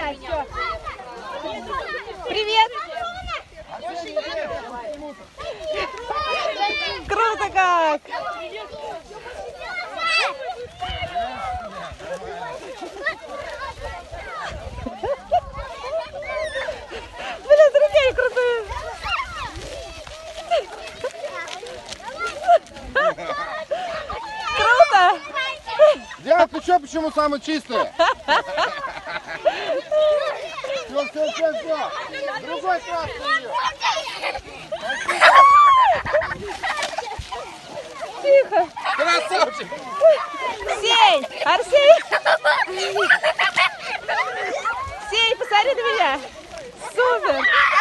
Давай, все. Привет. Круто как. Блин, друзья, крутые. Круто. Диана, ты что, почему самый чистый? Все. Другой красный. Тихо. Красавчик. Сень, Арсей. Сень, посмотри на меня.